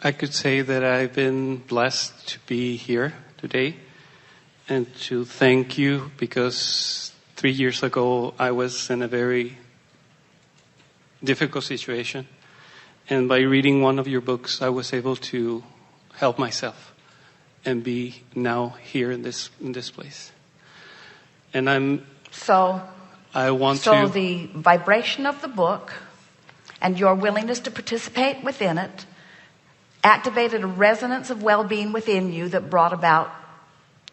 I could say that I've been blessed to be here today and to thank you, because 3 years ago I was in a very difficult situation. And by reading one of your books, I was able to help myself and be now here in this place. And So the vibration of the book and your willingness to participate within it activated a resonance of well-being within you that brought about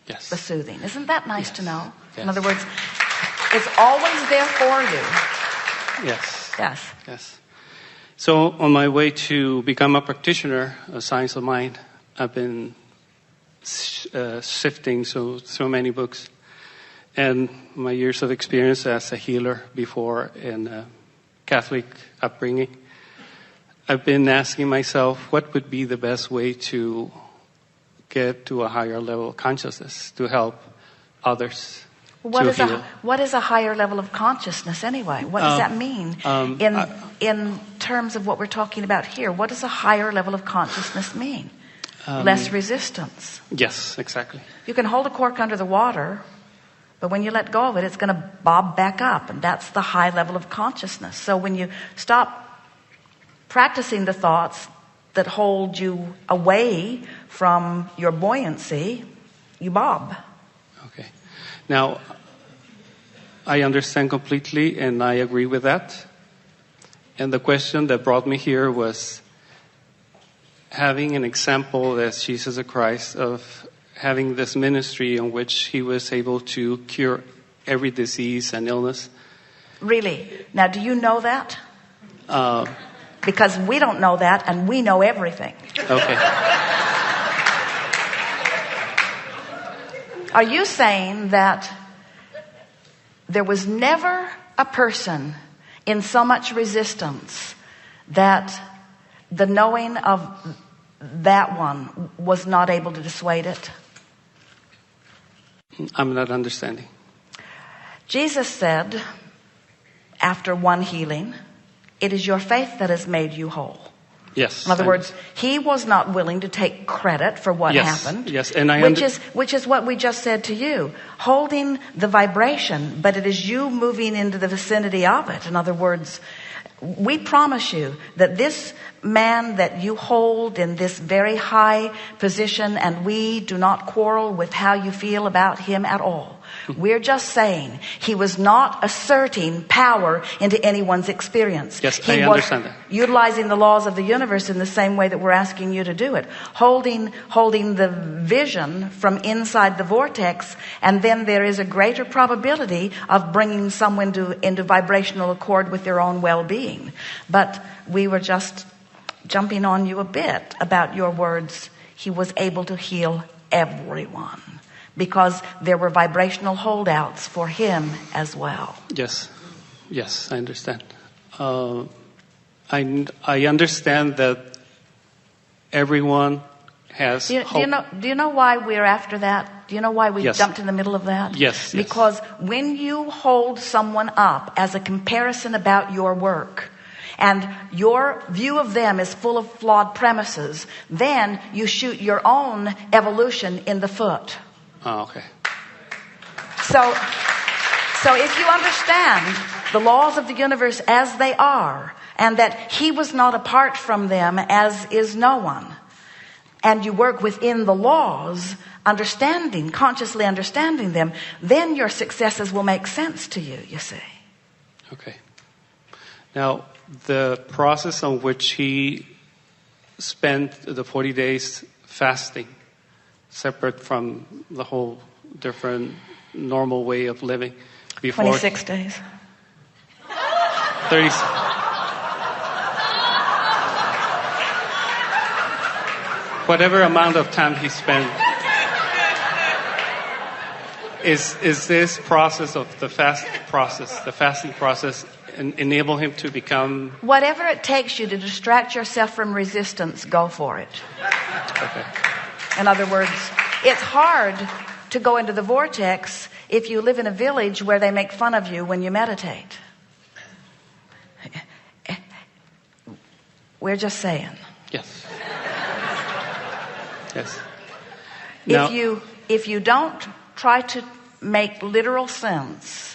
the soothing. Isn't that nice to know? Yes. In other words, it's always there for you. Yes. So on my way to become a practitioner of science of mind, I've been sifting so many books. And my years of experience as a healer before in a Catholic upbringing, I've been asking myself, what would be the best way to get to a higher level of consciousness to help others? What is a higher level of consciousness anyway? What does that mean in terms of what we're talking about here? What does a higher level of consciousness mean? Less resistance. Yes, exactly. You can hold a cork under the water, but when you let go of it, it's going to bob back up, and that's the high level of consciousness. So when you stop practicing the thoughts that hold you away from your buoyancy, you bob. Okay. Now, I understand completely, and I agree with that. And the question that brought me here was having an example as Jesus Christ of having this ministry in which he was able to cure every disease and illness. Really? Now, do you know that? Because we don't know that, and we know everything. Okay. Are you saying that there was never a person in so much resistance that the knowing of that one was not able to dissuade it? I'm not understanding. Jesus said, after one healing, it is your faith that has made you whole. Yes. In other words, he was not willing to take credit for what happened. Yes, and which is what we just said to you. Holding the vibration, but it is you moving into the vicinity of it. In other words, we promise you that this man that you hold in this very high position, and we do not quarrel with how you feel about him at all. We're just saying he was not asserting power into anyone's experience. Yes, he I understand that. Utilizing the laws of the universe in the same way that we're asking you to do it. Holding the vision from inside the vortex, and then there is a greater probability of bringing someone into vibrational accord with their own well-being. But we were just jumping on you a bit about your words. He was able to heal everyone, because there were vibrational holdouts for him as well. Yes, I understand. I understand that everyone has hope. Do you know why we're after that? Do you know why we jumped in the middle of that? Yes. Because when you hold someone up as a comparison about your work, and your view of them is full of flawed premises, then you shoot your own evolution in the foot. Oh, okay. So if you understand the laws of the universe as they are, and that he was not apart from them as is no one, and you work within the laws, consciously understanding them, then your successes will make sense to you, you see. Okay. Now, the process on which he spent the 40 days fasting, separate from the whole different normal way of living before 26 days. 30. Whatever amount of time he spent. Is this process of the fasting process enable him to become... Whatever it takes you to distract yourself from resistance, go for it. Okay. In other words, it's hard to go into the vortex if you live in a village where they make fun of you when you meditate. We're just saying. Yes. Yes. Now, If you don't try to make literal sense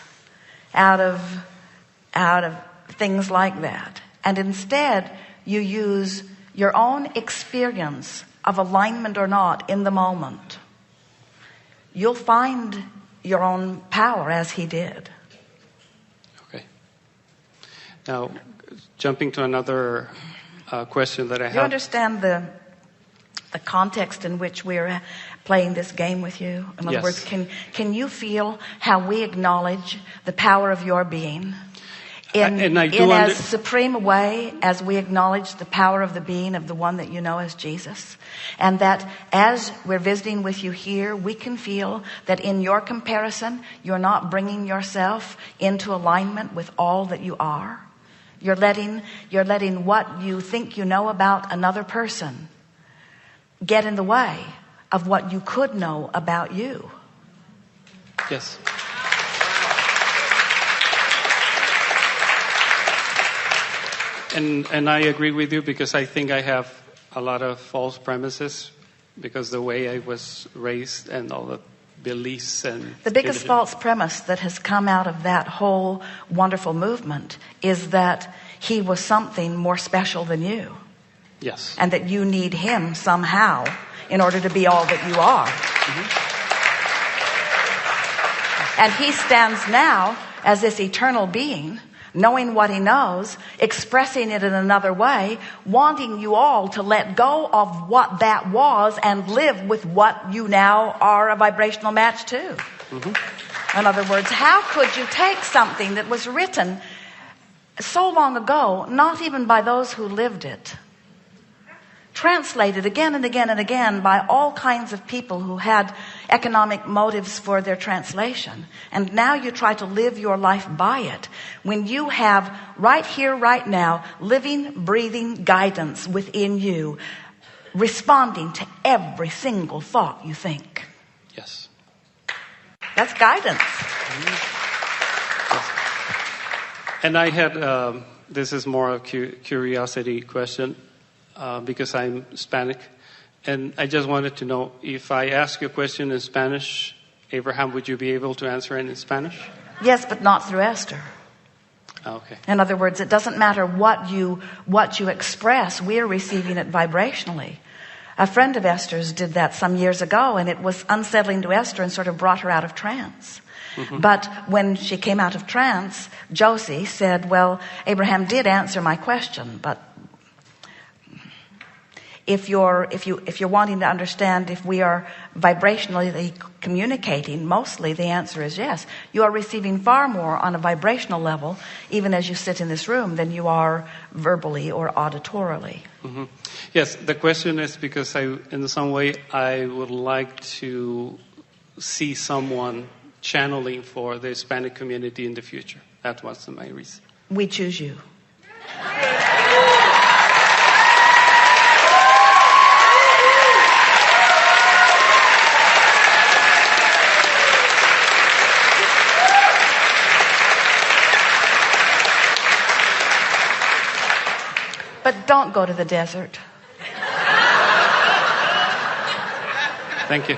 out of things like that, and instead you use your own experience of alignment or not in the moment, you'll find your own power as he did. Okay. Now, jumping to another question that I have. Do you understand the context in which we're playing this game with you? In other Yes. words, can you feel how we acknowledge the power of your being in as supreme a way as we acknowledge the power of the being of the one that you know as Jesus? And that as we're visiting with you here, we can feel that in your comparison, you're not bringing yourself into alignment with all that you are. You're letting what you think you know about another person get in the way of what you could know about you. Yes. And I agree with you, because I think I have a lot of false premises because the way I was raised and all the beliefs and the biggest false premise that has come out of that whole wonderful movement is that he was something more special than you. Yes. And that you need him somehow in order to be all that you are. Mm-hmm. And he stands now as this eternal being, knowing what he knows, expressing it in another way, wanting you all to let go of what that was and live with what you now are a vibrational match to. Mm-hmm. In other words, how could you take something that was written so long ago, not even by those who lived it, translated again and again and again by all kinds of people who had economic motives for their translation, and now you try to live your life by it, when you have right here, right now, living, breathing guidance within you, responding to every single thought you think? Yes. That's guidance. Mm-hmm. Yes. And I had, this is more a curiosity question, because I'm Hispanic, and I just wanted to know, if I ask you a question in Spanish, Abraham, would you be able to answer it in Spanish? Yes, but not through Esther. Okay. In other words, it doesn't matter what you express, we're receiving it vibrationally. A friend of Esther's did that some years ago, and it was unsettling to Esther and sort of brought her out of trance. Mm-hmm. But when she came out of trance, Josie said, well, Abraham did answer my question, but if you're wanting to understand if we are vibrationally communicating, mostly the answer is yes. You are receiving far more on a vibrational level, even as you sit in this room, than you are verbally or auditorily. Mm-hmm. Yes, the question is because in some way I would like to see someone channeling for the Hispanic community in the future. That was my reason. We choose you. But don't go to the desert. Thank you.